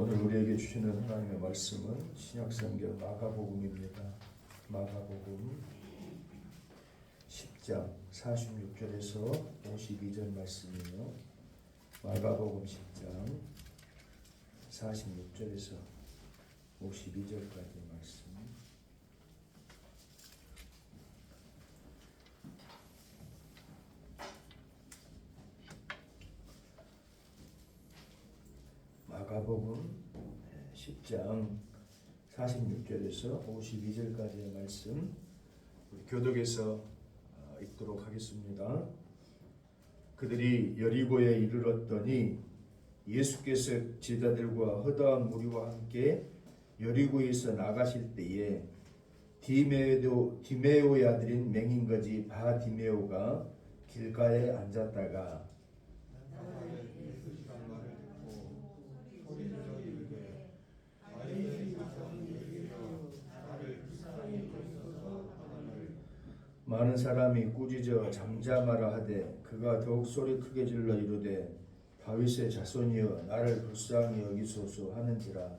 오늘 우리에게 주시는 하나님의 말씀은 신약성경 마가복음입니다. 마가복음 10장 46절에서 52절 말씀이요. 마가복음 10장 46절에서 52절까지 말씀. 마가복음 10장 46절에서 52절까지의 말씀 우리 교독에서 읽도록 하겠습니다. 그들이 여리고에 이르렀더니 예수께서 제자들과 허다한 무리와 함께 여리고에서 나가실 때에 디메오의 아들인 맹인거지 바디메오가 길가에 앉았다가 많은 사람이 꾸짖어 잠잠하라 하되 그가 더욱 소리 크게 질러 이르되 다윗의 자손이여 나를 불쌍히 여기소서 하는지라.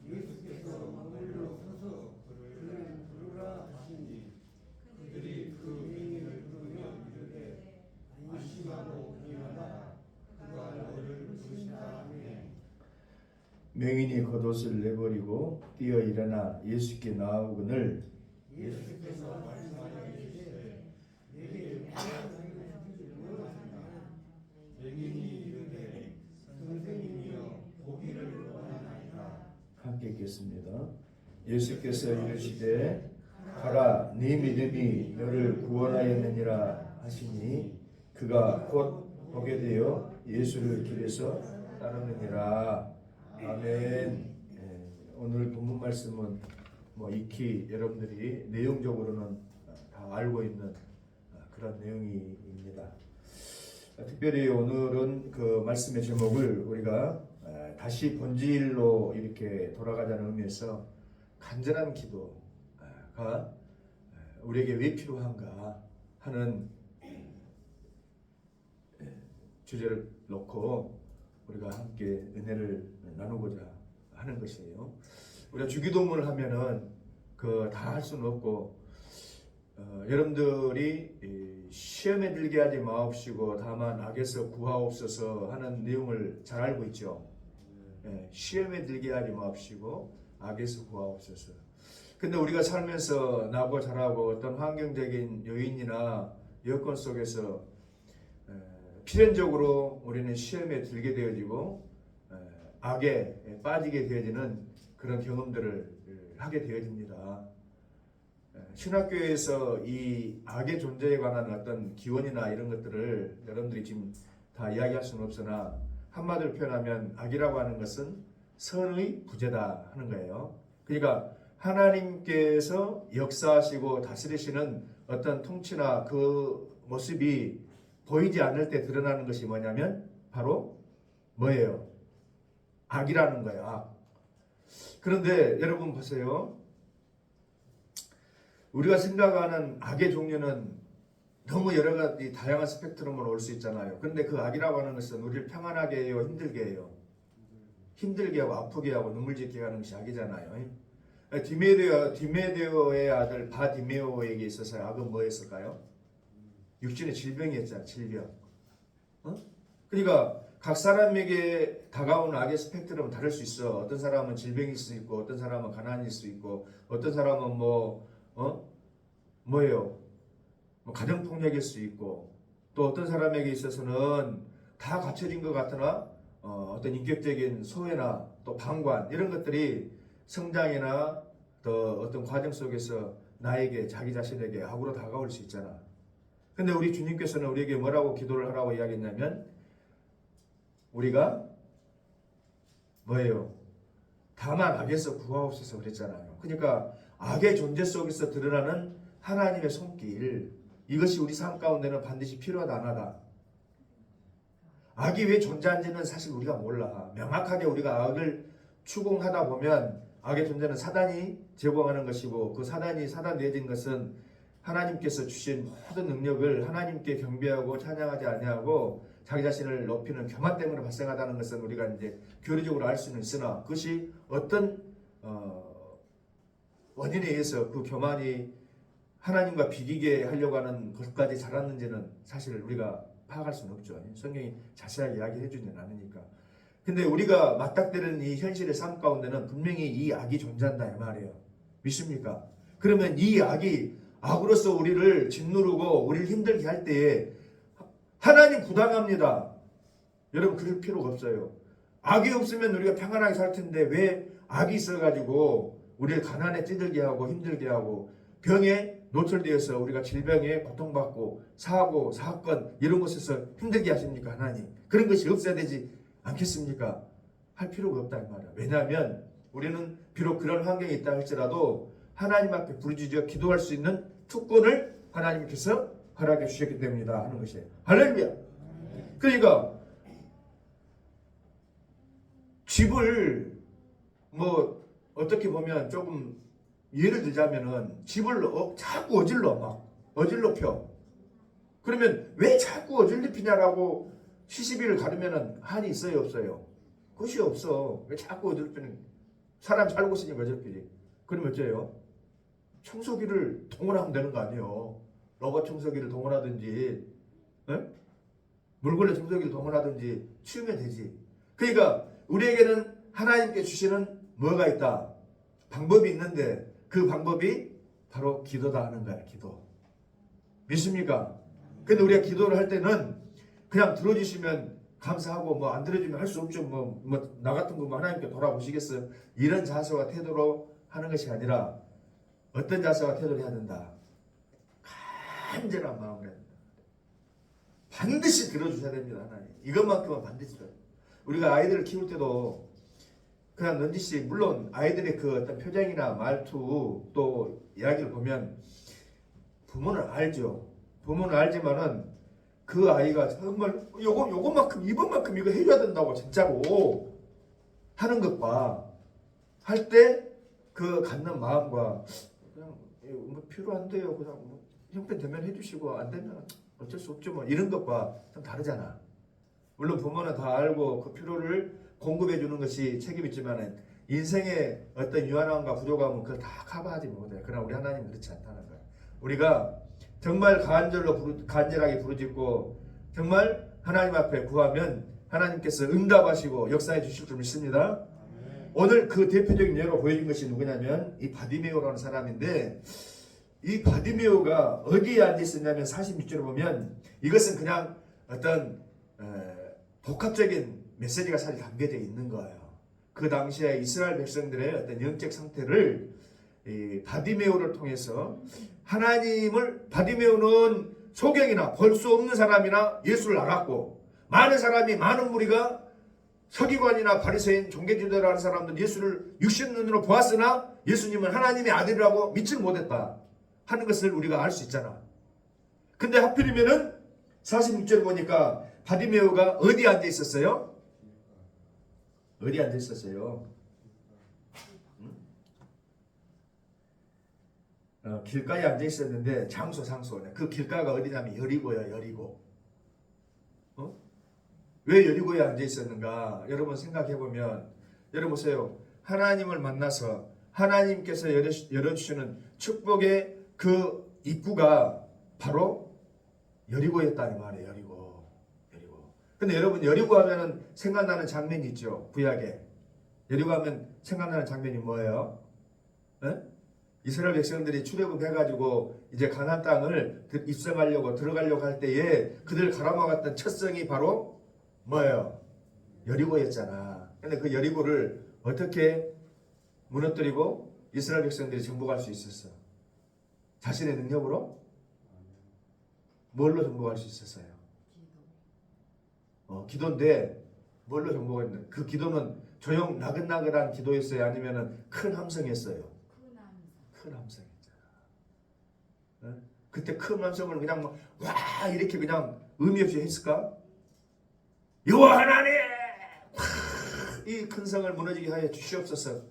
예수께서 머물러 서서 그를 부르라 하시니 그들이 그 맹인을 부르며 이르되 안심하고 일어나라 그가 너를 부르신다 하매 맹인이 겉옷을 내버리고 뛰어 일어나 예수께 나아오거늘 예수께서 말씀하여 이르시되 내게 무엇을 원하느냐. 맹인이 이르되 선생님이여 보기를 원하나이다. 함께 읽겠습니다. 예수께서 이르시되 가라 네 믿음이 너를 구원하였느니라 하시니 그가 곧 보게 되어 예수를 길에서 따르느니라. 아멘. 오늘 본문 말씀은 익히 여러분들이 내용적으로는 다 알고 있는 그런 내용입니다. 특별히 오늘은 그 말씀의 제목을 우리가 다시 본질로 이렇게 돌아가자는 의미에서 간절한 기도가 우리에게 왜 필요한가 하는 주제를 놓고 우리가 함께 은혜를 나누고자 하는 것이에요. 우리가 주기도문을 하면은 다 할 수는 없고 여러분들이 시험에 들게 하지 마옵시고 다만 악에서 구하옵소서 하는 내용을 잘 알고 있죠. 시험에 들게 하지 마옵시고 악에서 구하옵소서. 근데 우리가 살면서 나고 자라고 어떤 환경적인 요인이나 여건 속에서 필연적으로 우리는 시험에 들게 되어지고 악에 빠지게 되어지는 그런 경험들을 하게 되어집니다. 신학교에서 이 악의 존재에 관한 어떤 기원이나 이런 것들을 여러분들이 지금 다 이야기할 수는 없으나 한마디로 표현하면 악이라고 하는 것은 선의 부재다 하는 거예요. 그러니까 하나님께서 역사하시고 다스리시는 어떤 통치나 그 모습이 보이지 않을 때 드러나는 것이 뭐냐면 바로 뭐예요? 악이라는 거예요. 악. 그런데 여러분 보세요. 우리가 생각하는 악의 종류는 너무 여러 가지 다양한 스펙트럼으로 올 수 있잖아요. 그런데 그 악이라고 하는 것은 우리를 평안하게 해요, 힘들게 해요? 힘들게 하고 아프게 하고 눈물 짓게 하는 것이 악이잖아요. 디메데오의 아들 바디메오에게 있어서 악은 뭐였을까요? 육신의 질병이었잖아요. 질병. 그러니까 각 사람에게 다가오는 악의 스펙트럼은 다를 수 있어. 어떤 사람은 질병일 수 있고 어떤 사람은 가난일 수 있고 어떤 사람은 뭐예요? 가정폭력일 수 있고 또 어떤 사람에게 있어서는 다 갖춰진 것 같으나 어떤 인격적인 소외나 또 방관 이런 것들이 성장이나 또 어떤 과정 속에서 나에게 자기 자신에게 악으로 다가올 수 있잖아. 근데 우리 주님께서는 우리에게 뭐라고 기도를 하라고 이야기했냐면 우리가 뭐예요? 다만 악에서 구하옵소서 그랬잖아요. 그러니까 악의 존재 속에서 드러나는 하나님의 손길, 이것이 우리 삶 가운데는 반드시 필요하다 안 하다. 악이 왜 존재한지는 사실 우리가 몰라. 명확하게 우리가 악을 추궁하다 보면 악의 존재는 사단이 제공하는 것이고 그 사단이 사단 내진 것은 하나님께서 주신 모든 능력을 하나님께 경배하고 찬양하지 아니하고 자기 자신을 높이는 교만 때문에 발생하다는 것은 우리가 이제 교리적으로 알 수는 있으나 그것이 어떤 원인에 의해서 그 교만이 하나님과 비기게 하려고 하는 것까지 자랐는지는 사실 우리가 파악할 수는 없죠. 성경이 자세하게 이야기해 주지는 않으니까. 근데 우리가 맞닥뜨리는 이 현실의 삶 가운데는 분명히 이 악이 존재한다 이 말이에요. 믿습니까? 그러면 이 악이 악으로서 우리를 짓누르고 우리를 힘들게 할 때에 하나님 부당합니다. 여러분 그럴 필요가 없어요. 악이 없으면 우리가 평안하게 살 텐데 왜 악이 있어가지고 우리를 가난에 찌들게 하고 힘들게 하고 병에 노출되어서 우리가 질병에 고통받고 사고 사건 이런 곳에서 힘들게 하십니까? 하나님 그런 것이 없어야 되지 않겠습니까? 할 필요가 없다 이 말이야. 왜냐하면 우리는 비록 그런 환경이 있다 할지라도 하나님 앞에 부르짖어 기도할 수 있는 특권을 하나님께서 허락해 주셨기 때문이다 하는 것이에요. 할렐루야. 그러니까 집을 뭐 어떻게 보면 조금 예를 들자면은 집을 자꾸 어질러 펴. 그러면 왜 자꾸 어질러피냐라고 시시비를 가르면은 한이 있어요 없어요? 그것이 없어. 왜 자꾸 어질러피는 사람 살고 있으니까 어질러피지. 그러면 어째요? 청소기를 동원하면 되는 거 아니에요. 로봇 청소기를 동원하든지 물걸레 청소기를 동원하든지 치우면 되지. 그러니까 우리에게는 하나님께 주시는 뭐가 있다. 방법이 있는데 그 방법이 바로 기도다 하는 거야. 기도. 믿습니까? 근데 우리가 기도를 할 때는 그냥 들어주시면 감사하고 뭐 안 들어주면 할 수 없죠. 뭐 나 같은 거 하나님께 돌아보시겠어요? 이런 자세와 태도로 하는 것이 아니라 어떤 자세와 태도를 해야 된다. 간절한 마음으로 해야 된다. 반드시 들어주셔야 됩니다. 하나님. 이것만큼은 반드시 들어요. 우리가 아이들을 키울 때도 그냥 넌지시 물론 아이들의 그 어떤 표정이나 말투 또 이야기를 보면 부모는 알죠. 부모는 알지만은 그 아이가 정말 요것만큼 이번만큼 이거 해줘야 된다고 진짜로 하는 것과 할 때 그 갖는 마음과 그냥 뭐 필요한데요. 그냥 뭐 형편되면 해주시고 안 되면 어쩔 수 없죠. 뭐 이런 것과 좀 다르잖아. 물론 부모는 다 알고 그 필요를 공급해 주는 것이 책임있지만 인생의 어떤 유한함과 부족함은 그걸 다 커버하지 못해. 그러나 우리 하나님은 그렇지 않다는 거야. 우리가 정말 간절하게 부르짖고 정말 하나님 앞에 구하면 하나님께서 응답하시고 역사해 주실 줄 믿습니다. 오늘 그 대표적인 예로 보여준 것이 누구냐면 이 바디메오라는 사람인데 이 바디메오가 어디에 앉아 있었냐면 46절을 보면 이것은 그냥 어떤 복합적인 메시지가 사실 담겨져 있는 거예요. 그 당시에 이스라엘 백성들의 어떤 영적 상태를 이 바디메오를 통해서 하나님을 바디메오는 소경이나 볼 수 없는 사람이나 예수를 알았고 많은 무리가 서기관이나 바리새인 종교지도라는 사람들 예수를 육신 눈으로 보았으나 예수님은 하나님의 아들이라고 믿지 못했다 하는 것을 우리가 알 수 있잖아. 근데 하필이면은 46절 보니까 바디메오가 어디 앉아 있었어요? 어디 앉아 있었어요? 길가에 앉아 있었는데 장소 그 길가가 어디냐면 여리고야. 여리고. 왜 여리고에 앉아 있었는가? 여러분 생각해 보면 여러분 보세요. 하나님을 만나서 하나님께서 열어주시는 축복의 그 입구가 바로 여리고였다는 말이에요. 여리고. 근데 여러분 여리고 하면은 생각나는 장면이 있죠. 구약에. 여리고 하면 생각나는 장면이 뭐예요? 이스라엘 백성들이 출애굽해가지고 이제 가나안 땅을 입성하려고 들어가려고 할 때에 그들 갈아먹었던 첫 성이 바로 뭐예요? 여리고였잖아. 근데 그 여리고를 어떻게 무너뜨리고 이스라엘 백성들이 정복할 수 있었어? 자신의 능력으로? 뭘로 정복할 수 있었어요? 기도인데 뭘로 정복했나? 그 기도는 조용 나긋나긋한 기도였어요? 아니면은 큰 함성이었어요? 큰 함성이었잖아. 그때 큰 함성을 그냥 와 이렇게 그냥 의미 없이 했을까? 여호와 하나님 이 큰 성을 무너지게 하여 주시옵소서.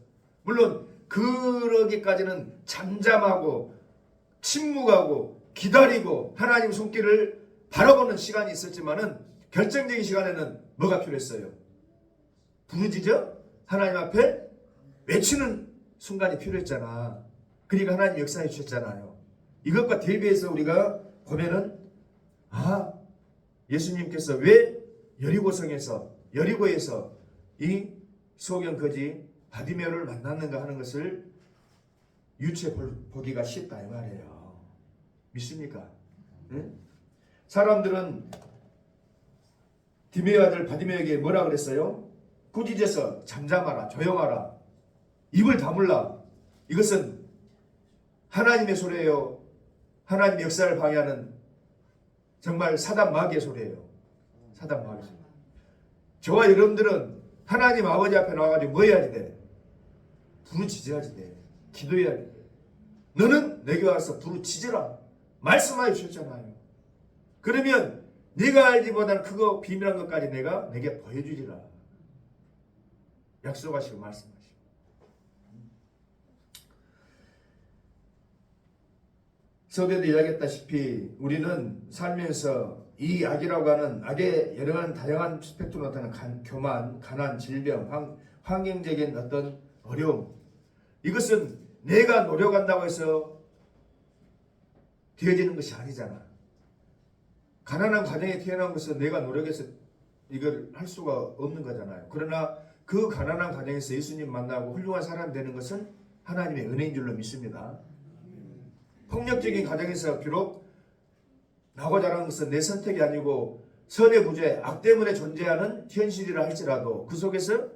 물론 그러기까지는 잠잠하고 침묵하고 기다리고 하나님 손길을 바라보는 시간이 있었지만은 결정적인 시간에는 뭐가 필요했어요? 부르짖어 하나님 앞에 외치는 순간이 필요했잖아. 그러니까 하나님 역사해 주셨잖아요. 이것과 대비해서 우리가 보면은 예수님께서 왜 여리고에서 이 소경 거지 바디메오를 만났는가 하는 것을 유추해 보기가 쉽다 이 말이에요. 믿습니까? 응? 사람들은 디메오 아들 바디메오에게 뭐라 그랬어요? 꾸짖어서 잠잠하라, 조용하라, 입을 다물라. 이것은 하나님의 소리예요. 하나님의 역사를 방해하는 정말 사단 마귀의 소리예요. 사단 마귀의 소리. 저와 여러분들은 하나님 아버지 앞에 나와가지고 뭐 해야지 돼? 부르짖어야지 돼. 기도해야지 돼. 너는 내게 와서 부르짖으라 말씀하여 주셨잖아요. 그러면 네가 알기보다는 그거 비밀한 것까지 내게 보여주리라 약속하시고 말씀하시고. 서두에도 이야기했다시피 우리는 살면서 이 악이라고 하는 악의 여러 다양한 스펙트로 나타나는 교만, 가난, 질병, 환경적인 어떤 어려움, 이것은 내가 노력한다고 해서 되어지는 것이 아니잖아. 가난한 가정에 태어난 것은 내가 노력해서 이걸 할 수가 없는 거잖아요. 그러나 그 가난한 가정에서 예수님 만나고 훌륭한 사람 되는 것은 하나님의 은혜인 줄로 믿습니다. 폭력적인 가정에서 비록 나고 자란 것은 내 선택이 아니고 선의 부재, 악 때문에 존재하는 현실이라 할지라도 그 속에서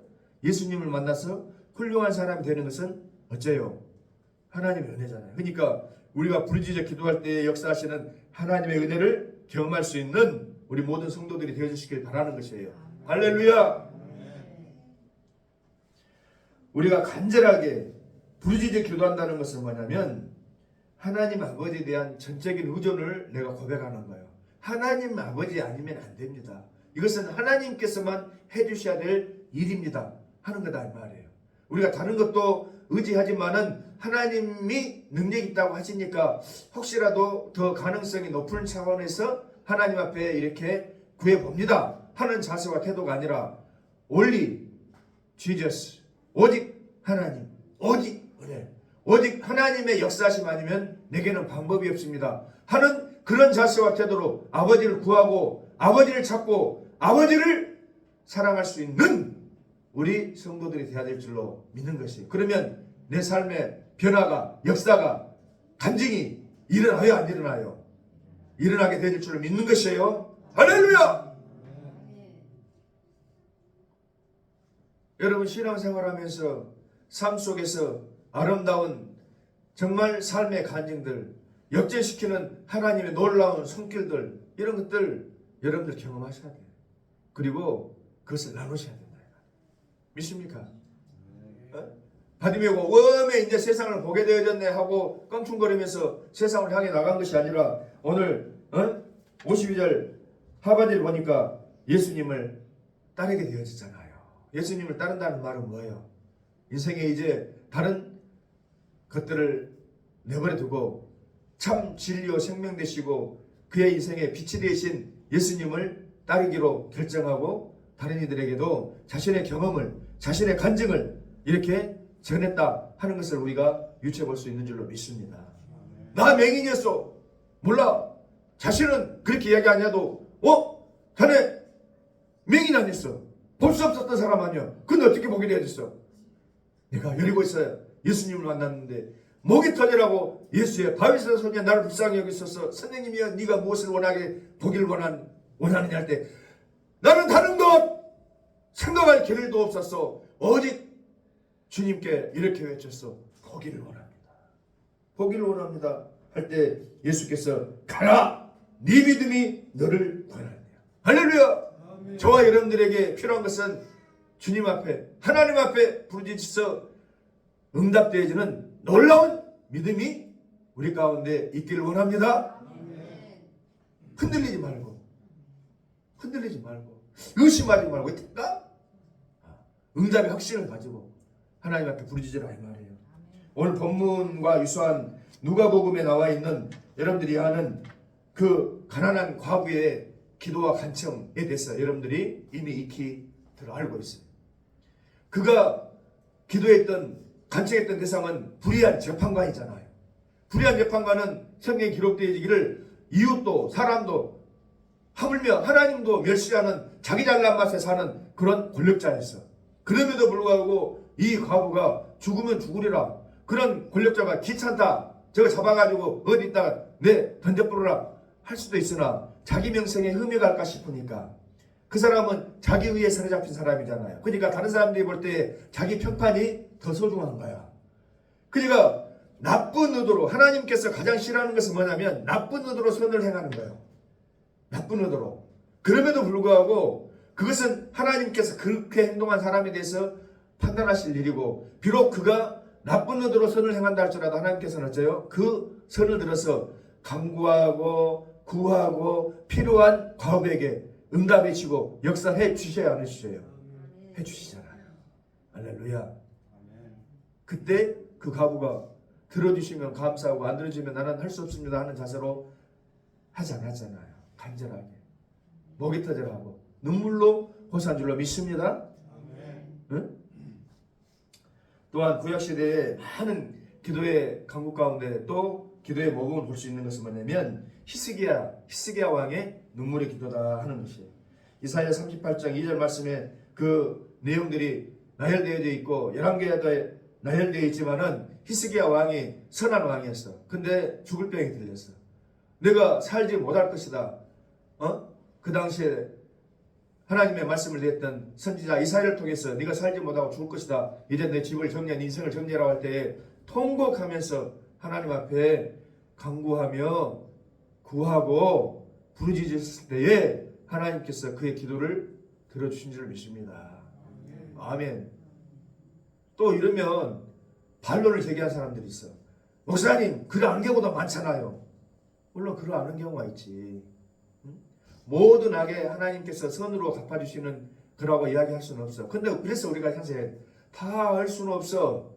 예수님을 만나서 훌륭한 사람이 되는 것은 어째요? 하나님의 은혜잖아요. 그러니까 우리가 부르짖어 기도할 때 역사하시는 하나님의 은혜를 경험할 수 있는 우리 모든 성도들이 되어주시길 바라는 것이에요. 할렐루야! 우리가 간절하게 부르짖어 기도한다는 것은 뭐냐면 하나님 아버지에 대한 전적인 의존을 내가 고백하는 거예요. 하나님 아버지 아니면 안 됩니다. 이것은 하나님께서만 해주셔야 될 일입니다. 하는 거다 이 말이에요. 우리가 다른 것도 의지하지만은 하나님이 능력 있다고 하시니까 혹시라도 더 가능성이 높은 차원에서 하나님 앞에 이렇게 구해봅니다 하는 자세와 태도가 아니라 only Jesus, 오직 하나님, 오직 은혜, 오직 하나님의 역사하심 아니면 내게는 방법이 없습니다 하는 그런 자세와 태도로 아버지를 구하고 아버지를 찾고 아버지를 사랑할 수 있는 우리 성도들이 되어야 될 줄로 믿는 것이에요. 그러면 내 삶의 변화가, 역사가 간증이 일어나요 안 일어나요? 일어나게 될 줄로 믿는 것이에요. 할렐루야! 여러분 신앙생활하면서 삶 속에서 아름다운 정말 삶의 간증들, 역전시키는 하나님의 놀라운 손길들, 이런 것들 여러분들 경험하셔야 돼요. 그리고 그것을 나누셔야 된다. 믿습니까? 바디메오가 웜에 이제 세상을 보게 되어졌네 하고 껑충거리면서 세상을 향해 나간 것이 아니라 오늘 52절 하반절을 보니까 예수님을 따르게 되어졌잖아요. 예수님을 따른다는 말은 뭐예요? 인생에 이제 다른 것들을 내버려 두고 참 진리요 생명 되시고 그의 인생에 빛이 되신 예수님을 따르기로 결정하고 다른 이들에게도 자신의 경험을, 자신의 간증을 이렇게 전했다 하는 것을 우리가 유추해 볼 수 있는 줄로 믿습니다. 나 맹인이었어. 몰라. 자신은 그렇게 이야기 안 해도 자네 맹인 아니었어. 볼 수 없었던 사람 아니야. 근데 어떻게 보게 되었어? 내가 여리고 있어요. 예수님을 만났는데 목이 터지라고 예수의 바위에서 소녀 나를 불쌍히 여기소서. 선생님이여 네가 무엇을 보기를 원하느냐 할 때 나는 다른 것 생각할 길도 없었어. 오직 주님께 이렇게 외쳤어. 보기를 원합니다. 보기를 원합니다. 할 때 예수께서 가라. 네 믿음이 너를 구원하느냐. 할렐루야. 아멘. 저와 여러분들에게 필요한 것은 주님 앞에 하나님 앞에 부르짖어서 응답되어지는 놀라운 믿음이 우리 가운데 있기를 원합니다. 아멘. 흔들리지 말고 의심하지 말고 있다. 응답의 확신을 가지고 하나님 앞에 부르짖으라 이 말이에요. 오늘 본문과 유사한 누가복음에 나와 있는 여러분들이 아는 그 가난한 과부의 기도와 간청에 대해서 여러분들이 이미 익히 들어 알고 있어요. 그가 기도했던 간청했던 대상은 불의한 재판관이잖아요. 불의한 재판관은 성경에 기록되어지기를 이웃도 사람도 하물며 하나님도 멸시하는 자기 잘난 맛에 사는 그런 권력자였어. 그럼에도 불구하고 이 과부가 죽으면 죽으리라, 그런 권력자가 귀찮다, 저거 잡아가지고 어디 있다가 내 던져버려라 할 수도 있으나 자기 명성에 흠이 갈까 싶으니까, 그 사람은 자기 의에 사로잡힌 사람이잖아요. 그러니까 다른 사람들이 볼 때 자기 평판이 더 소중한 거야. 그러니까 나쁜 의도로, 하나님께서 가장 싫어하는 것은 뭐냐면 나쁜 의도로 선을 행하는 거예요. 나쁜 의도로. 그럼에도 불구하고 그것은 하나님께서 그렇게 행동한 사람에 대해서 판단하실 일이고, 비록 그가 나쁜 의도로 선을 행한다 할지라도 하나님께서는 어째요? 그 선을 들어서 간구하고 구하고 필요한 과업에게 응답해 주시고 역사해 주셔야 안 해주셔요? 해 주시잖아요. 할렐루야. 그때 그 과부가 들어주시면 감사하고 안 들어주면 나는 할 수 없습니다 하는 자세로 하지 않았잖아요. 간절하게 목이 터져라고 눈물로 호소한 줄로 믿습니다. 응? 또한 구약시대에 많은 기도의 강국 가운데 또 기도의 모범을 볼 수 있는 것은 뭐냐면 히스기야 왕의 눈물의 기도다 하는 것이에요. 이사야 38장 2절 말씀에 그 내용들이 나열되어져 있고 열왕기에도 나열되어 있지만은 히스기야 왕이 선한 왕이었어. 근데 죽을 병이 들렸어. 내가 살지 못할 것이다. 그 당시에 하나님의 말씀을 냈던 선지자 이사야를 통해서 네가 살지 못하고 죽을 것이다. 이제 내 집을 정리한 인생을 정리하라고 할 때에 통곡하면서 하나님 앞에 간구하며 구하고 부르짖었을 때에 하나님께서 그의 기도를 들어주신 줄 믿습니다. 아멘. 또 이러면 반론을 제기한 사람들이 있어. 목사님, 그를 아는 경우도 많잖아요. 물론 그를 아는 경우가 있지. 모든 악에 하나님께서 선으로 갚아주시는 그라고 이야기할 수는 없어. 근데 그래서 우리가 사실 다 할 수는 없어.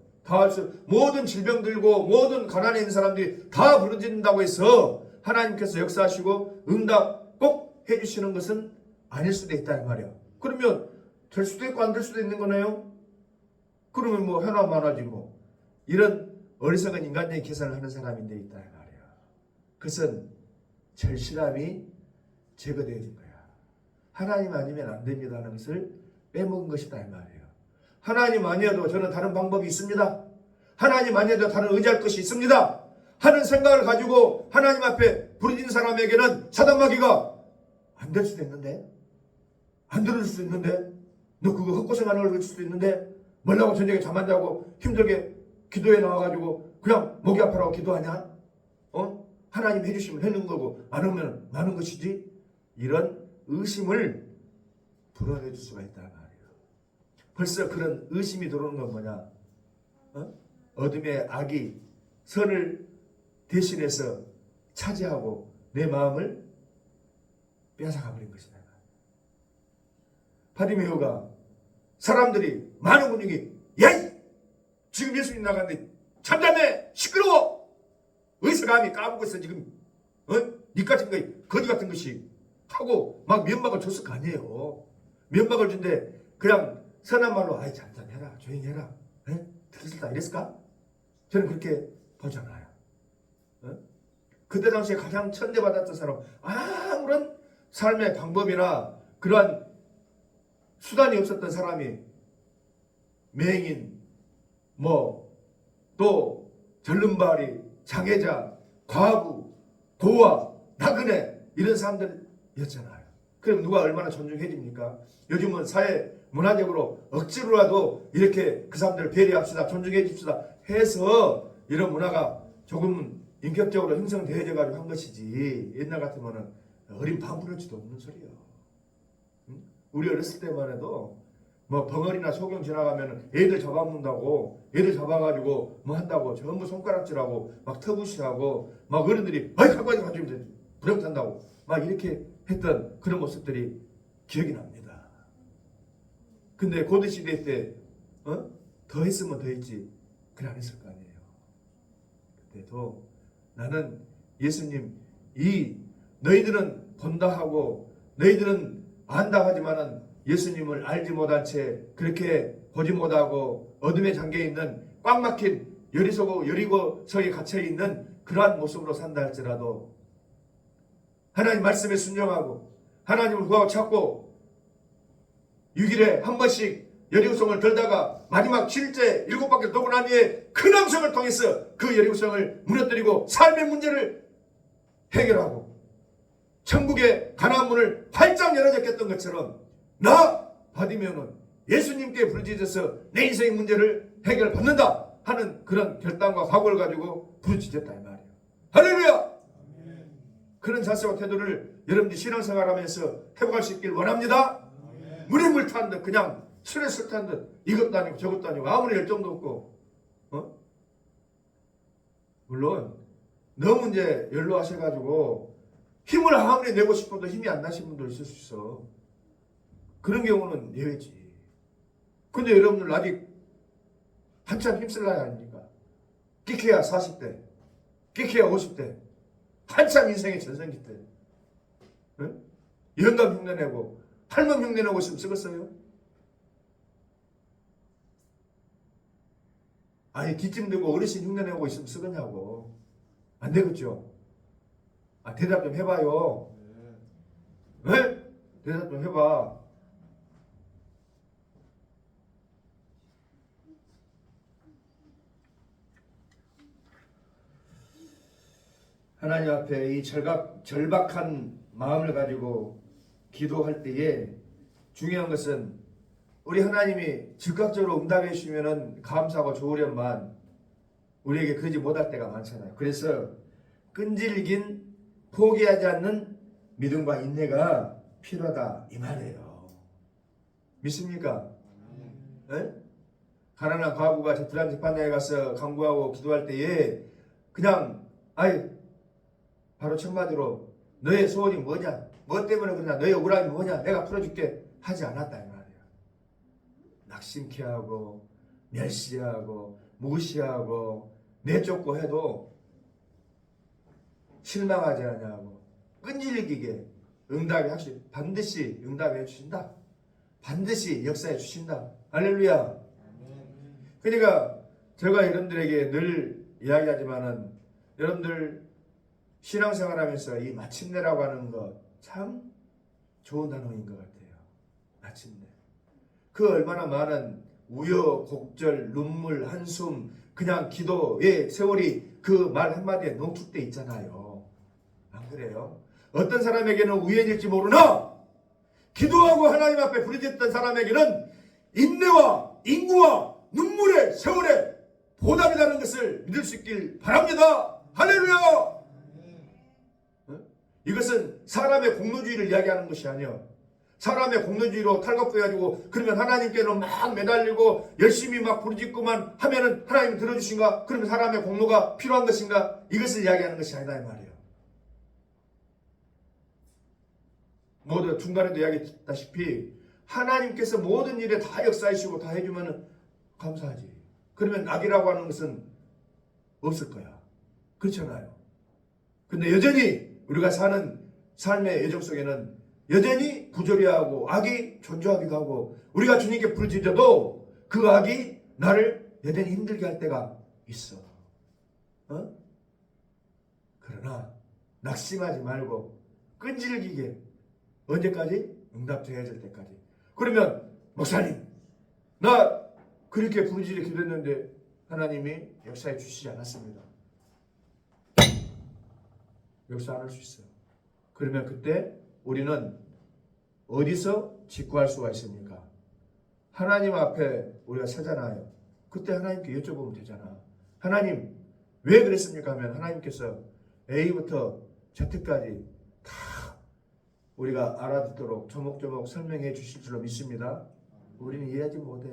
모든 질병 들고 모든 가난해 있는 사람들이 다 부르짖는다고 해서 하나님께서 역사하시고 응답 꼭 해주시는 것은 아닐 수도 있다 이 말이야. 그러면 될 수도 있고 안 될 수도 있는 거네요. 그러면 뭐 하나 많아지 뭐. 이런 어리석은 인간적인 계산을 하는 사람인데 있다 이 말이야. 그것은 절실함이 제거되어진 거야. 하나님 아니면 안 됩니다 하는 것을 빼먹은 것이다 이 말이에요. 하나님 아니어도 저는 다른 방법이 있습니다. 하나님 아니어도 다른 의지할 것이 있습니다 하는 생각을 가지고 하나님 앞에 부르짖는 사람에게는 사단마귀가 안 될 수도 있는데, 안 들을 수도 있는데, 너 그거 헛고생하는 걸 그럴 수도 있는데, 뭐라고 저녁에 잠 안 자고 힘들게 기도에 나와가지고 그냥 목이 아파라고 기도하냐? 하나님 해주시면 해는 거고 안 하면 많은 것이지. 이런 의심을 불어내줄 수가 있단 말이에요. 벌써 그런 의심이 들어오는 건 뭐냐? 어둠의 악이 선을 대신해서 차지하고 내 마음을 빼앗아가버린 것이다. 바디메오가 사람들이 많은 분위기, 야! 지금 예수님 나갔는데 잠잠해! 시끄러워! 어디서 감히 까부고 있어 지금? 니 같은 거 거지 같은 것이 하고 막 면박을 줬을 거 아니에요. 면박을 준데 그냥 선한 말로 아이 잠잠해라, 조용히 해라, 들었을까 이랬을까? 저는 그렇게 보잖아요. 그때 당시에 가장 천대받았던 사람, 아무런 삶의 방법이나 그러한 수단이 없었던 사람이 맹인, 또 절름발이, 장애자, 과부, 고아, 나그네 이런 사람들이었잖아요. 그럼 누가 얼마나 존중해줍니까? 요즘은 사회 문화적으로 억지로라도 이렇게 그 사람들을 배려합시다, 존중해 줍시다 해서 이런 문화가 조금은 인격적으로 형성되어져 가지고 한 것이지, 옛날 같으면은 어린 방불할지도 없는 소리예요. 우리 어렸을 때만 해도 뭐 벙어리나 소경 지나가면 애들 잡아먹는다고, 애들 잡아가지고 뭐 한다고 전부 손가락질하고 막 터부시하고 막 어른들이 아이 갖고 와서 가지고 부력 탄다고 막 이렇게 했던 그런 모습들이 기억이 납니다. 근데 고대 시대 때 더 했으면 더 했지 그래 안 했을 거 아니에요. 때도 나는 예수님, 이 너희들은 본다 하고 너희들은 안다 하지만은 예수님을 알지 못한 채 그렇게 보지 못하고 어둠에 잠겨 있는 꽉 막힌 여리고성에 갇혀 있는 그러한 모습으로 산다 할지라도 하나님 말씀에 순종하고 하나님을 구하고 찾고 6일에 한 번씩 여리고성을 들다가 마지막 7째 7바퀴 돌고 난 뒤에 큰 함성을 통해서 그 여리고성을 무너뜨리고 삶의 문제를 해결하고 천국의 가나안 문을 활짝 열어졌던 것처럼 나 바디메오는 예수님께 부르짖어서 내 인생의 문제를 해결받는다 하는 그런 결단과 각오를 가지고 부르짖었다 이 말이에요. 할렐루야! 그런 자세와 태도를 여러분들이 신앙생활하면서 회복할 수 있길 원합니다. 물에 물 탄 듯 그냥 술에 술 탄 듯 이것도 아니고 저것도 아니고 아무리 열정도 없고 물론 너무 이제 연로하셔가지고 힘을 아무리 내고 싶어도 힘이 안 나신 분도 있을 수 있어. 그런 경우는 예외지. 근데 여러분들 아직 한참 힘쓸 나이 아닙니까? 끼케야 40대, 끼케야 50대, 한참 인생의 전성기 때 응? 영감 흉내내고 할멈 흉내내고 있으면 쓰겠어요? 아니 뒷짐 들고 어르신 흉내내고 있으면 쓰겠냐고. 안 되겠죠? 대답 좀 해봐요. 네? 대답 좀 해봐. 하나님 앞에 이 절박한 마음을 가지고 기도할 때에 중요한 것은 우리 하나님이 즉각적으로 응답해 주시면 감사하고 좋으련만 우리에게 그러지 못할 때가 많잖아요. 그래서 끈질긴 포기하지 않는 믿음과 인내가 필요하다 이 말이에요. 믿습니까? 네? 가난한 과부가 제트란 재판장에 가서 간구하고 기도할 때에 그냥 바로 첫마디로 너의 소원이 뭐냐? 뭐 때문에 그러냐? 너의 억울함이 뭐냐? 내가 풀어줄게 하지 않았다 이 말이에요. 낙심케 하고 멸시하고 무시하고 내쫓고 해도 실망하지 않냐고 끈질기게 응답이 확실히 반드시 응답해 주신다. 반드시 역사해 주신다. 할렐루야. 그러니까 제가 여러분들에게 늘 이야기하지만은 여러분들 신앙생활하면서 이 마침내라고 하는 거 참 좋은 단어인 것 같아요. 마침내. 그 얼마나 많은 우여곡절, 눈물, 한숨, 그냥 기도의 세월이 그 말 한마디에 농축돼 있잖아요. 안 그래요? 어떤 사람에게는 우연일지 모르나 기도하고 하나님 앞에 부르짖던 사람에게는 인내와 인구와 눈물의 세월에 보답이라는 것을 믿을 수 있길 바랍니다. 할렐루야! 이것은 사람의 공로주의를 이야기하는 것이 아니에요. 사람의 공로주의로 탈곡해가지고 그러면 하나님께는 막 매달리고 열심히 막 부르짖고만 하면은 하나님이 들어주신가? 그러면 사람의 공로가 필요한 것인가? 이것을 이야기하는 것이 아니다 이 말이에요. 모두 중간에도 이야기했다시피 하나님께서 모든 일에 다 역사하시고 다 해주면 감사하지. 그러면 악이라고 하는 것은 없을 거야. 그렇잖아요. 근데 여전히 우리가 사는 삶의 여정 속에는 여전히 부조리하고 악이 존재하기도 하고 우리가 주님께 부르짖어도 그 악이 나를 여전히 힘들게 할 때가 있어. 그러나 낙심하지 말고 끈질기게 언제까지? 응답되어질 때까지. 그러면 목사님 나 그렇게 부르짖어 기도했는데 하나님이 역사해 주시지 않았습니다. 역사 안 할 수 있어요. 그러면 그때 우리는 어디서 직구할 수가 있습니까? 하나님 앞에 우리가 서잖아요. 그때 하나님께 여쭤보면 되잖아. 하나님 왜 그랬습니까? 하면 하나님께서 A부터 Z까지 다 우리가 알아듣도록 조목조목 설명해 주실 줄로 믿습니다. 우리는 이해하지 못해.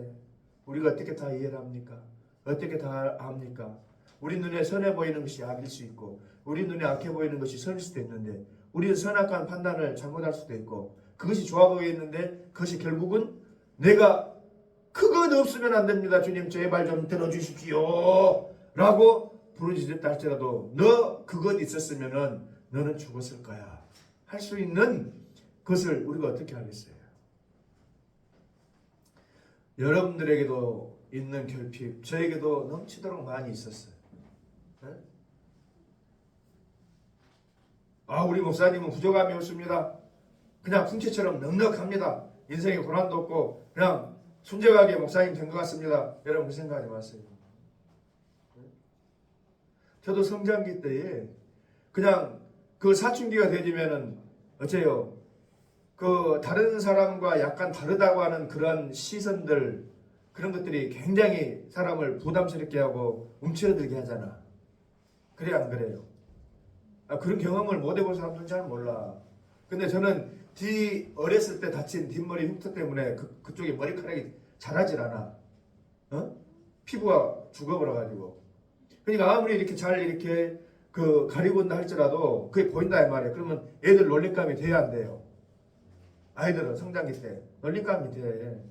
우리가 어떻게 다 이해를 합니까? 어떻게 다 압니까? 우리 눈에 선해 보이는 것이 악일 수 있고 우리 눈에 악해 보이는 것이 선일 수도 있는데 우리는 선악한 판단을 잘못할 수도 있고 그것이 좋아 보이는데 그것이 결국은 내가 그건 없으면 안 됩니다. 주님 제발 좀 들어주십시오 라고 부르짖었다 할지라도 너 그것 있었으면은 너는 죽었을 거야 할 수 있는 것을 우리가 어떻게 하겠어요? 여러분들에게도 있는 결핍, 저에게도 넘치도록 많이 있었어요. 네? 우리 목사님은 부족함이 없습니다. 그냥 풍채처럼 넉넉합니다. 인생에 고난도 없고 그냥 순정하게 목사님 된 것 같습니다. 여러분 그 생각하지 마세요. 저도 성장기 때에 그냥 그 사춘기가 되지면은 어째요? 그 다른 사람과 약간 다르다고 하는 그런 시선들 그런 것들이 굉장히 사람을 부담스럽게 하고 움츠러들게 하잖아. 그래 안 그래요? 그런 경험을 못 해본 사람들은 잘 몰라. 근데 저는 어렸을 때 다친 뒷머리 흉터 때문에 그쪽에 머리카락이 자라질 않아. 피부가 죽어버려가지고. 그러니까 아무리 이렇게 잘 이렇게 가리고 온다 할지라도 그게 보인다 이 말이에요. 그러면 애들 놀림감이 돼야 안 돼요. 아이들은 성장기 때 놀림감이 돼.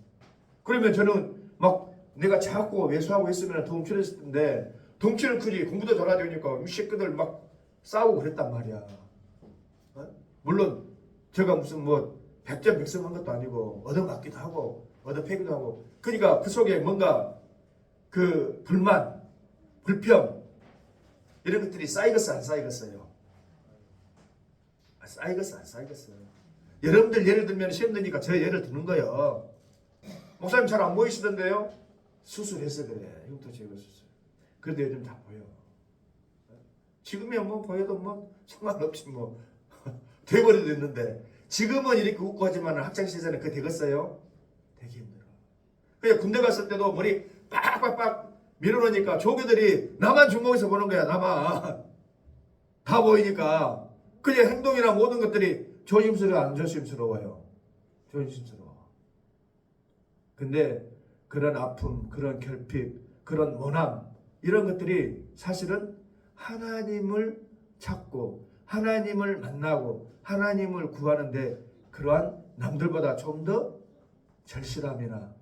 그러면 저는 막 내가 작고 외소하고 있으면 더 움츠렸을 텐데 덩치는 크지 공부도 잘하니까 이 새끼들 막 싸우고 그랬단 말이야. 물론 제가 무슨 뭐 백전백승한 것도 아니고 얻어맞기도 하고 얻어패기도 하고 그러니까 그 속에 뭔가 그 불만, 불평 이런 것들이 쌓이겠어 안 쌓이겠어요? 쌓이겠어 안 쌓이겠어요? 여러분들 예를 들면 시험 드니까 저 예를 드는 거예요. 목사님 잘 안 보이시던데요? 수술해서 그래. 흉터 제거 수술. 그래도 요즘 다 보여. 지금이야 뭐 보여도 뭐 상관없지 뭐 돼버려도 있는데 지금은 이렇게 웃고 하지만 학창시절에 그게 되겠어요? 되게 힘들어. 그냥 군대 갔을 때도 머리 빡빡빡 밀어놓으니까 조교들이 나만 주목해서 보는 거야. 나만 다 보이니까 그냥 행동이나 모든 것들이 조심스러워 안 조심스러워요? 조심스러워. 근데 그런 아픔, 그런 결핍, 그런 원함 이런 것들이 사실은 하나님을 찾고 하나님을 만나고 하나님을 구하는데 그러한 남들보다 좀 더 절실함이나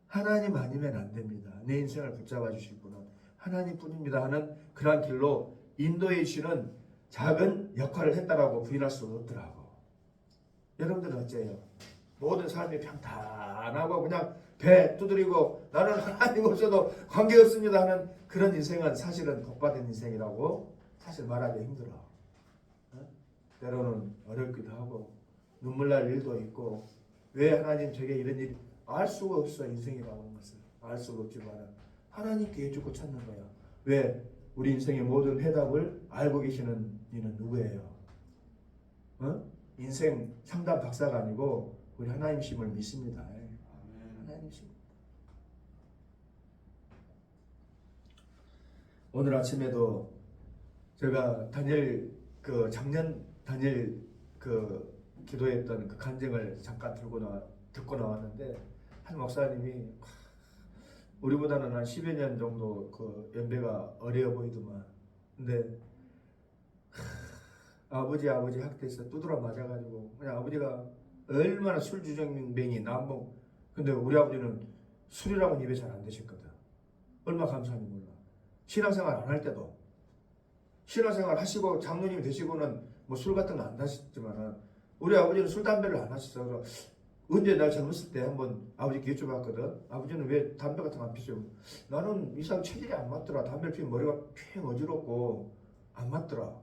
하나님 아니면 안 됩니다. 내 인생을 붙잡아 주실 분은 하나님뿐입니다 하는 그러한 길로 인도해 주시는 작은 역할을 했다라고 부인할 수 없더라고. 여러분들은 어째요? 모든 삶이 평탄하고 그냥 배 두드리고 나는 하나님 없어도 관계없습니다 하는 그런 인생은 사실은 복받은 인생이라고 사실 말하기 힘들어. 때로는 어렵기도 하고 눈물 날 일도 있고 왜 하나님 저게 이런 일이 알 수가 없어. 인생이라고 하는 것을 알 수가 없지만 하나님께 여쭙고 찾는 거야. 왜? 우리 인생의 모든 해답을 알고 계시는 이는 누구예요? 인생 상담 박사가 아니고 우리 하나님심을 믿습니다. 하나님심. 오늘 아침에도 제가 다니엘 작년 다니엘 기도했던 그 간증을 잠깐 듣고 나왔는데 한 목사님이 우리보다는 한 10여 년 정도 연배가 어려 보이더만. 근데 아버지 학대에서 두드러 맞아가지고 그냥 아버지가 얼마나 술주정뱅이 남봉. 근데 우리 아버지는 술이라고는 입에 잘 안 대셨거든. 얼마나 감사한지 몰라. 신앙생활 안 할 때도 신앙생활 하시고 장로님이 되시고는 뭐 술 같은 거 안 하셨지만은 우리 아버지는 술 담배를 안 하셨어. 언제 날 젊었을 때 한번 아버지께 여쭤봤거든. 아버지는 왜 담배 같은 거 안 피세요? 나는 이상 체질이 안 맞더라. 담배를 피면 머리가 팽 어지럽고 안 맞더라.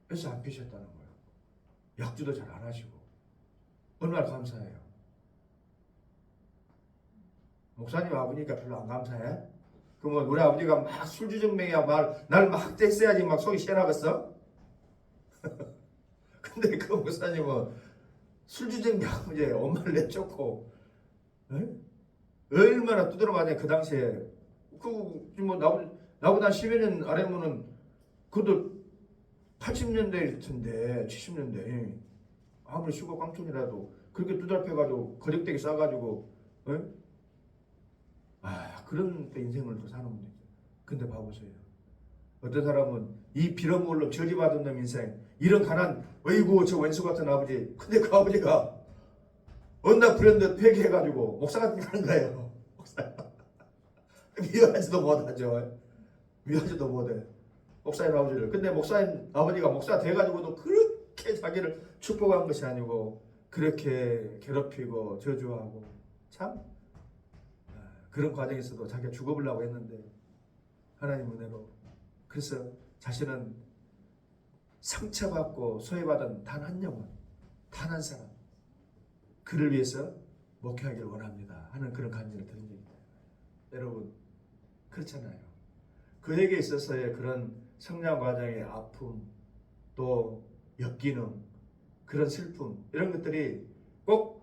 그래서 안 피셨다는 거예요. 약주도 잘 안 하시고. 얼마나 감사해요. 목사님 아버지니까 별로 안 감사해? 그러면 우리 아버지가 막 술주정뱅이야 날 막 학대했어야지 막 속이 시원하겠어? 근데 그 목사님은 술주정뱅이 아버지 엄마를 내쫓고 얼마나 두드러 맞냐. 그 당시에 뭐 나보다 10여 년 아래면은 그것도 80년대일 텐데 70년대 아무리 시골 깡촌이라도 그렇게 두드러 패가지고 거적대기 싸가지고 그런 때 인생을 또 사는 분이죠. 근데 봐보세요. 어떤 사람은 이 빌어먹을로 저지받은 놈 인생 이런 가난 어이구 저 원수 같은 아버지. 근데 그 아버지가 어느 날 브랜드 폐기해가지고 목사가 되는 거예요. 목사 미워하지도 못하죠. 위하지도 못해. 목사님 아버지를. 근데 목사님 아버지가 목사 돼가지고도 그렇게 자기를 축복한 것이 아니고 그렇게 괴롭히고 저주하고 참 그런 과정에서도 자기가 죽어보려고 했는데 하나님 은혜로 그래서 자신은 상처받고 소외받은 단 한 영혼, 단 한 사람 그를 위해서 목회하기를 원합니다 하는 그런 간증을 드린 적이 있어요. 여러분 그렇잖아요. 그에게 있어서의 그런 성장 과정의 아픔 또 역기능 그런 슬픔 이런 것들이 꼭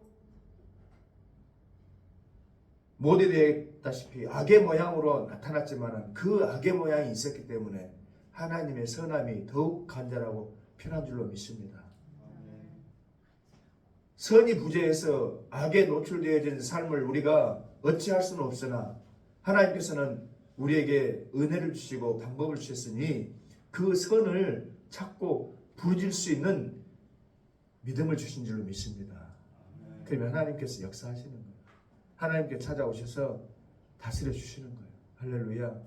모델되었다시피 악의 모양으로 나타났지만 그 악의 모양이 있었기 때문에 하나님의 선함이 더욱 간절하고 편한 줄로 믿습니다. 선이 부재해서 악에 노출되어진 삶을 우리가 어찌할 수는 없으나 하나님께서는 우리에게 은혜를 주시고 방법을 주셨으니 그 선을 찾고 부르질 수 있는 믿음을 주신 줄로 믿습니다. 그러면 하나님께서 역사하시는 거예요. 하나님께 찾아오셔서 다스려 주시는 거예요. 할렐루야.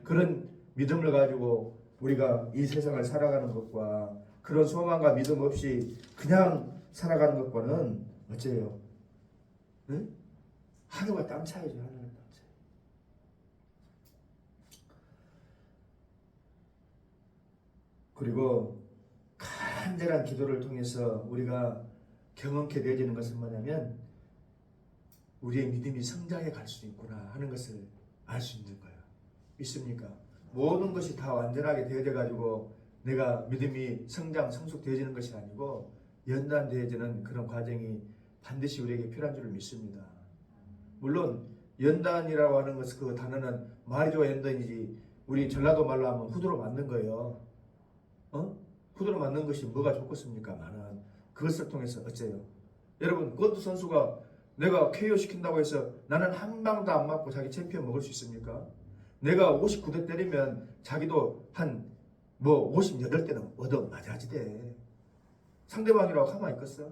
그런 믿음을 가지고 우리가 이 세상을 살아가는 것과 그런 소망과 믿음 없이 그냥 살아가는 것과는 어째요? 응? 하늘과 땅 차이죠. 하늘과 땅 차이. 그리고 간절한 기도를 통해서 우리가 경험케 되어지는 것은 뭐냐면 우리의 믿음이 성장해 갈 수 있구나 하는 것을 알 수 있는 거예요. 믿습니까? 모든 것이 다 완전하게 되어져 가지고 내가 믿음이 성장, 성숙되어지는 것이 아니고 연단되어지는 그런 과정이 반드시 우리에게 필요한 줄을 믿습니다. 물론 연단이라고 하는 것은 그 단어는 말이 좋아 연단이지 우리 전라도 말로 하면 후두로 맞는 거예요. 후두로 맞는 것이 뭐가 좋겠습니까? 그것을 통해서 어째요? 여러분 권투 선수가 내가 KO 시킨다고 해서 나는 한 방도 안 맞고 자기 챔피언 먹을 수 있습니까? 내가 59대 때리면 자기도 한 58대는 얻어 맞아야지 돼. 상대방이라고 가만히 있겠어?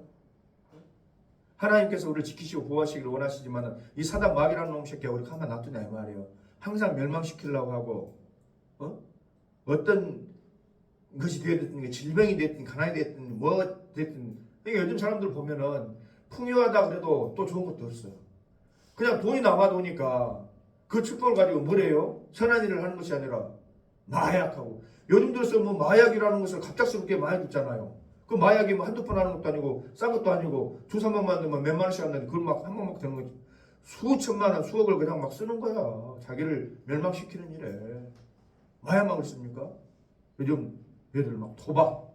하나님께서 우리를 지키시고 보호하시기를 원하시지만 이 사단 마귀라는 놈 새끼가 우리 가만 놔두냐 이 말이에요. 항상 멸망시키려고 하고 어떤 것이 되었든 질병이 됐든 가난이 됐든 뭐 됐든 요즘 사람들 보면은 풍요하다 그래도 또 좋은 것도 없어요. 그냥 돈이 남아도니까 그 축복을 가지고 뭐래요? 선한 일을 하는 것이 아니라 마약하고 요즘 들어서 뭐 마약이라는 것을 갑작스럽게 많이 듣잖아요. 그 마약이 뭐 한두 번 하는 것도 아니고 싼 것도 아니고 2-3번 만들면 몇만 원씩 하는데 그걸 막 한 번 막 되는 거지. 수천만 원 수억을 그냥 막 쓰는 거야. 자기를 멸망시키는 일에 마약만 그렇습니까? 요즘 애들 막 도박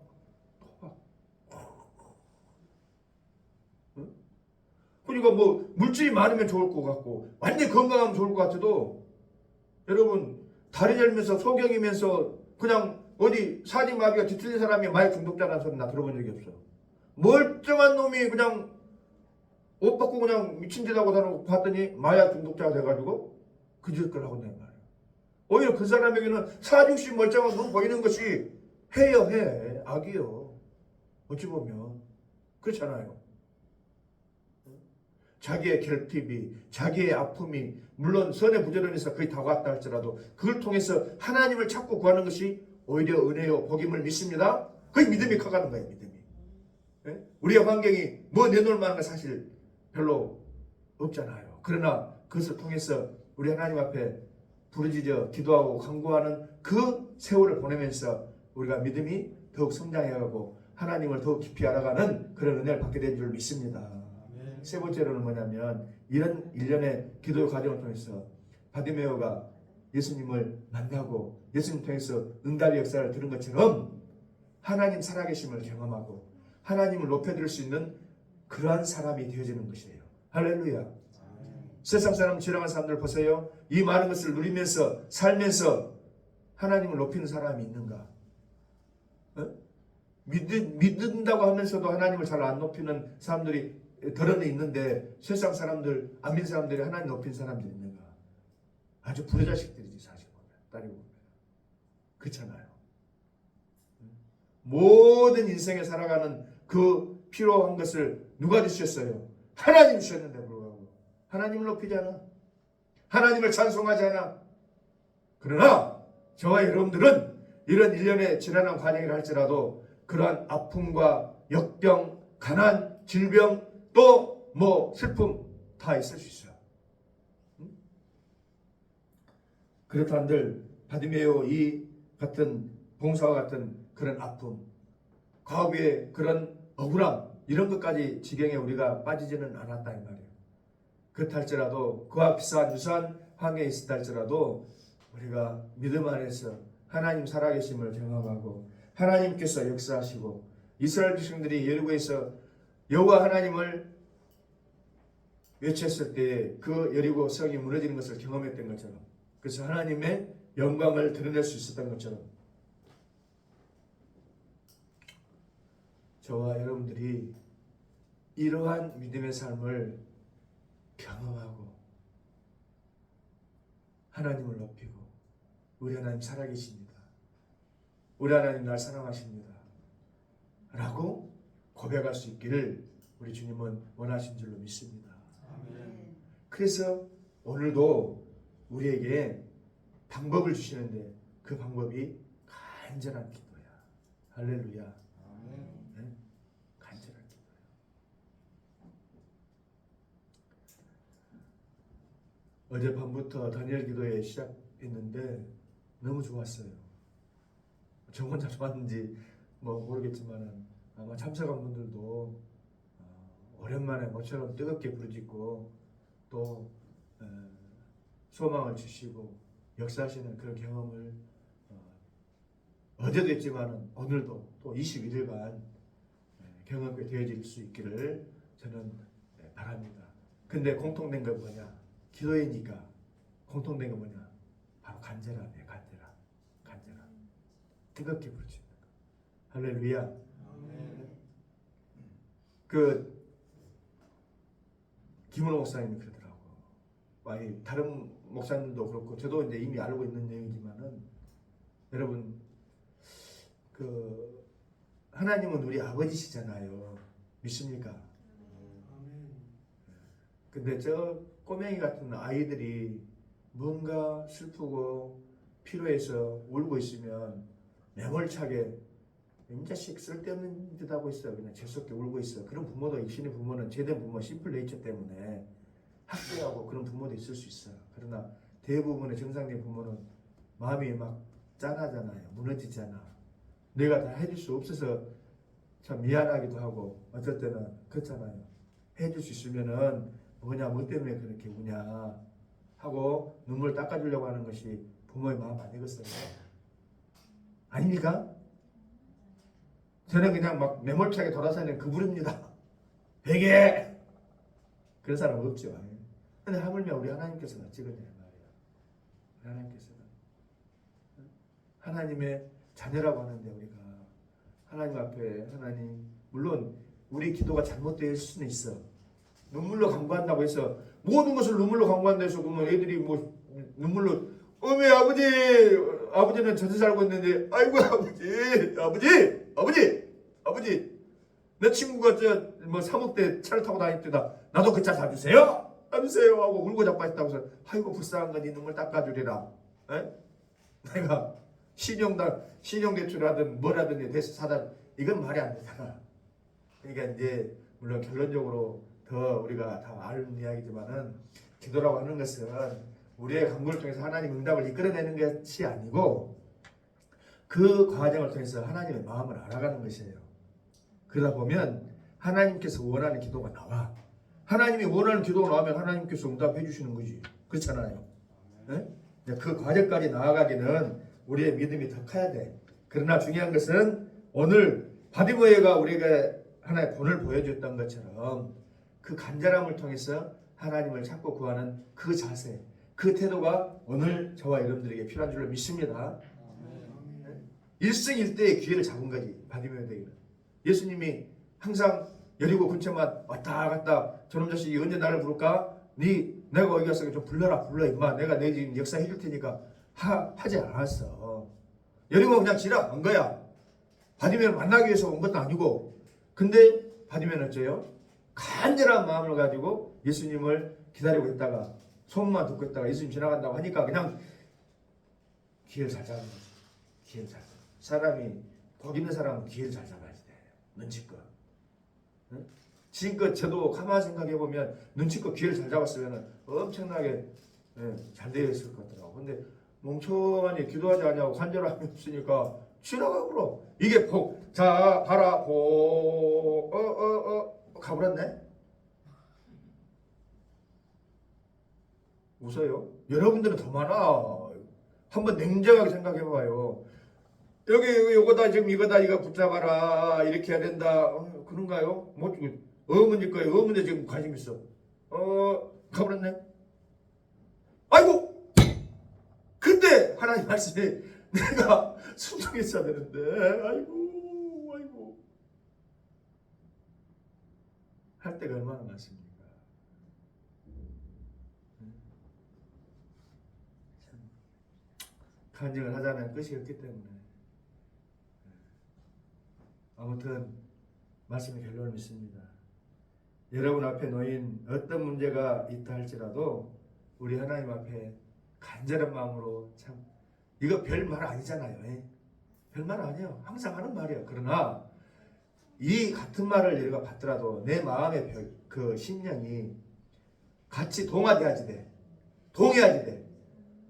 그러니까 뭐 물질이 많으면 좋을 것 같고 완전히 건강하면 좋을 것 같아도 여러분 다리 절면서 소경이면서 그냥 어디 사지마비가 뒤틀린 사람이 마약 중독자라는 소리 나 들어본 적이 없어. 멀쩡한 놈이 그냥 옷 벗고 그냥 미친 짓 하고 사는 거 봤더니 마약 중독자가 돼가지고 그 짓을 하고 있는 말이야. 오히려 그 사람에게는 사중시 멀쩡한 놈 보이는 것이 해요 해. 악이요. 어찌 보면 그렇잖아요. 자기의 결핍이 자기의 아픔이 물론 선의 부재론에서 거의 다 왔다 할지라도 그걸 통해서 하나님을 찾고 구하는 것이 오히려 은혜요 복임을 믿습니다. 거의 믿음이 커가는 거예요. 믿음이. 예? 우리의 환경이 뭐 내놓을 만한 건 사실 별로 없잖아요. 그러나 그것을 통해서 우리 하나님 앞에 부르짖어 기도하고 간구하는 그 세월을 보내면서 우리가 믿음이 더욱 성장해가고 하나님을 더욱 깊이 알아가는 그런 은혜를 받게 된 줄 믿습니다. 세 번째로는 뭐냐면 이런 일련의 기도의 과정을 통해서 바디메오가 예수님을 만나고 예수님 통해서 응답의 역사를 들은 것처럼 하나님 살아계심을 경험하고 하나님을 높여드릴 수 있는 그러한 사람이 되어지는 것이에요. 할렐루야. 세상 사람 지나간 사람들 보세요. 이 많은 것을 누리면서 살면서 하나님을 높이는 사람이 있는가? 믿는다고 하면서도 하나님을 잘 안 높이는 사람들이 더러는 있는데 세상 사람들, 안 믿는 사람들이 하나님 높인 사람들이 있는가? 아주 부자식들이지 사실 보면 따지고 보면 그렇잖아요. 모든 인생에 살아가는 그 필요한 것을 누가 주셨어요? 하나님 주셨는데 불구하고 하나님을 높이지 않아. 하나님을 찬송하지 않아. 그러나 저와 여러분들은 이런 일련의 지난한 과정이라 할지라도 그러한 아픔과 역병, 가난, 질병, 또 뭐 슬픔 다 있을 수 있어요. 그렇다 한들 바디메오 이 같은 봉사와 같은 그런 아픔, 과거의 그런 억울함 이런 것까지 지경에 우리가 빠지지는 않았다 이 말이에요. 그렇다 할지라도 그와 비슷한 유사한 환경에 있었다 할지라도 우리가 믿음 안에서 하나님 살아계심을 경험하고 하나님께서 역사하시고 이스라엘 백성들이 여리고에서 여호와 하나님을 외쳤을 때 그 여리고 성이 무너지는 것을 경험했던 것처럼, 그래서 하나님의 영광을 드러낼 수 있었던 것처럼 저와 여러분들이 이러한 믿음의 삶을 경험하고 하나님을 높이고 우리 하나님 살아계십니다, 우리 하나님 날 사랑하십니다 라고 고백할 수 있기를 우리 주님은 원하신 줄로 믿습니다. 그래서 오늘도 우리에게 방법을 주시는데 그 방법이 간절한 기도야. 할렐루야. 네? 간절한 기도야. 어젯밤부터 다니엘 기도에 시작했는데 너무 좋았어요. 저 혼자 좋았는지 뭐 모르겠지만 아마 참석한 분들도 오랜만에 모처럼 뜨겁게 부르짖고 또 소망을 주시고 역사하시는 그런 경험을 어제도 했지만 오늘도 또 21일간 경험하게 되어질 수 있기를 저는 바랍니다. 근데 공통된 건 뭐냐? 기도이니까 공통된 건 뭐냐? 바로 간절함이에요. 간절함. 뜨겁게 부르짖는 거. 할렐루야. 그 김은호 목사님이 그러더라고. 아니 다른 목사님도 그렇고 저도 이제 이미 알고 있는 내용이지만은 여러분 그 하나님은 우리 아버지시잖아요. 믿습니까? 근데 저 꼬맹이 같은 아이들이 뭔가 슬프고 필요해서 울고 있으면 매몰차게 이 자식 쓸데없는 듯 하고 있어. 그냥 재수없게 울고 있어. 그런 부모도, 신의 부모는 제된 부모, 심플 네이처 때문에 학대하고 그런 부모도 있을 수 있어. 그러나 대부분의 정상적인 부모는 마음이 막 짠하잖아요. 무너지잖아. 내가 다 해줄 수 없어서 참 미안하기도 하고 어떨 때는 그렇잖아요. 해줄 수 있으면은 뭐냐, 뭐 때문에 그렇게 우냐 하고 눈물 닦아주려고 하는 것이 부모의 마음 아니겠어요? 아닙니까? 저는 그냥 막 매몰차게 돌아서는 그분입니다. 베개! 그런 사람 없죠. 근데 하물며 우리 하나님께서는 어찌겠냐 말이에요. 하나님께서는 하나님의 자녀라고 하는데 우리가 하나님 앞에 하나님, 물론 우리 기도가 잘못될 수는 있어. 눈물로 간구한다고 해서 모든 것을 눈물로 간구한다 해서 그러면 애들이 뭐 눈물로 어메 아버지는 저도 살고 있는데 아이고 아버지 내 친구가 저 뭐 사목대 차를 타고 다닐 때다 나도 그 차 사주세요 하고 울고 자빠졌다고 해서 아이고 불쌍한 건 네 눈물 닦아주리라. 에? 내가 신용대출하든 뭐라든 대서 사다 이건 말이 안 되잖아. 그러니까 이제 물론 결론적으로 더 우리가 다 아는 이야기지만은 기도라고 하는 것은 우리의 간구를 통해서 하나님 응답을 이끌어내는 것이 아니고 그 과정을 통해서 하나님의 마음을 알아가는 것이에요. 그러다 보면 하나님께서 원하는 기도가 나와. 하나님이 원하는 기도가 나오면 하나님께서 응답해 주시는 거지. 그렇잖아요. 네? 그 과정까지 나아가기는 우리의 믿음이 더 커야 돼. 그러나 중요한 것은 오늘 바디모에가 우리가 하나의 본을 보여줬던 것처럼 그 간절함을 통해서 하나님을 찾고 구하는 그 자세, 그 태도가 오늘 저와 여러분들에게 필요한 줄로 믿습니다. 일생일대의 기회를 잡은 거지. 바디메오에게 예수님이 항상 여리고 근처만 왔다 갔다 저놈 자식이 언제 나를 부를까? 내가 어디 갔어? 좀 불러 임마. 내가 내 지금 역사해 줄 테니까 하지 않았어. 여리고 그냥 지나간 거야. 바디메오를 만나기 위해서 온 것도 아니고. 근데 바디메오는 어째요? 간절한 마음을 가지고 예수님을 기다리고 있다가 소문만 듣고 있다가 예수님 지나간다고 하니까 그냥 기회를 잘 잡는 거지. 기회를 잘 잡아. 사람이 복 있는 사람은 기회를 잘 잡아야지 돼. 눈치껏. 응? 지금껏 저도 가만히 생각해 보면 눈치껏 기회를 잘 잡았으면 엄청나게 잘 되어 있을 것 같더라고. 근데 멍청하니 기도하지 않냐고 간절함이 없으니까 지나가 버려. 이게 복. 자 봐라 복. 가버렸네. 웃어요. 여러분들은 더 많아. 한번 냉정하게 생각해 봐요. 여기 요거다 지금 이거다 이거 붙잡아라 이렇게 해야 된다. 그런가요? 뭐 어머니 거예요. 어머니 지금 관심 있어. 가버렸네. 아이고. 근데 하나님 말씀에 내가 순종했어야 되는데. 아이고. 할 때가 얼마나 많습니까? 간증을 하자면 끝이 없기 때문에. 아무튼 말씀의 결론을 믿습니다. 여러분 앞에 놓인 어떤 문제가 있다 할지라도 우리 하나님 앞에 간절한 마음으로 참 이거 별 말 아니잖아요. 별 말 아니에요. 항상 하는 말이에요. 그러나 이 같은 말을 우리가 받더라도 내 마음의 그 심령이 같이 동화돼야지 돼. 동해야지 돼.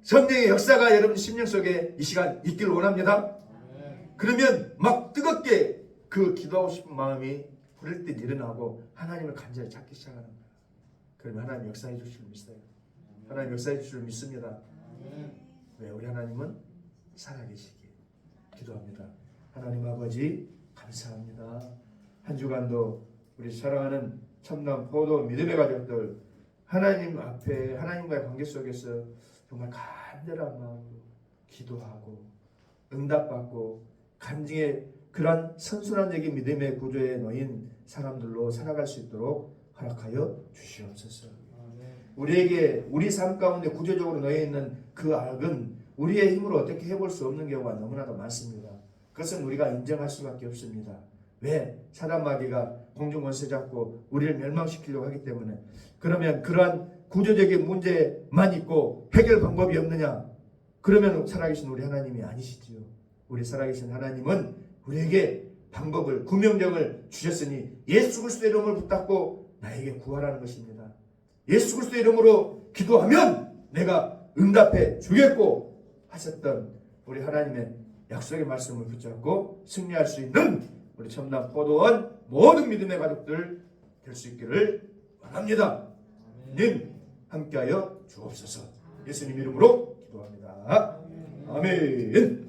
성령의 역사가 여러분 심령 속에 이 시간 있기를 원합니다. 그러면 막 뜨겁게 그 기도하고 싶은 마음이 부를 때 일어나고 하나님을 간절히 찾기 시작하는 거예요. 그러면 하나님 역사해 주실 줄 믿어요. 하나님 역사해 주실 줄 믿습니다. 왜? 우리 하나님은 살아계시기에 기도합니다. 하나님 아버지 감사합니다. 한 주간도 우리 사랑하는 참남 포도 믿음의 가족들 하나님 앞에 하나님과의 관계 속에서 정말 간절한 마음으로 기도하고 응답받고 간증의 그러한 선순환적인 믿음의 구조에 놓인 사람들로 살아갈 수 있도록 허락하여 주시옵소서. 우리에게 우리 삶 가운데 구조적으로 놓여 있는 그 악은 우리의 힘으로 어떻게 해볼 수 없는 경우가 너무나도 많습니다. 그것은 우리가 인정할 수밖에 없습니다. 왜? 사단 마귀가 공중 권세 잡고 우리를 멸망시키려고 하기 때문에. 그러면 그러한 구조적인 문제만 있고 해결 방법이 없느냐? 그러면 살아계신 우리 하나님이 아니시지요. 우리 살아계신 하나님은 우리에게 방법을 구명령을 주셨으니 예수 그리스도의 이름을 붙잡고 나에게 구하라는 것입니다. 예수 그리스도의 이름으로 기도하면 내가 응답해 주겠고 하셨던 우리 하나님의 약속의 말씀을 붙잡고 승리할 수 있는 우리 첨단 포도원 모든 믿음의 가족들 될 수 있기를 원합니다. 님 함께하여 주옵소서. 예수님 이름으로 기도합니다. 아멘.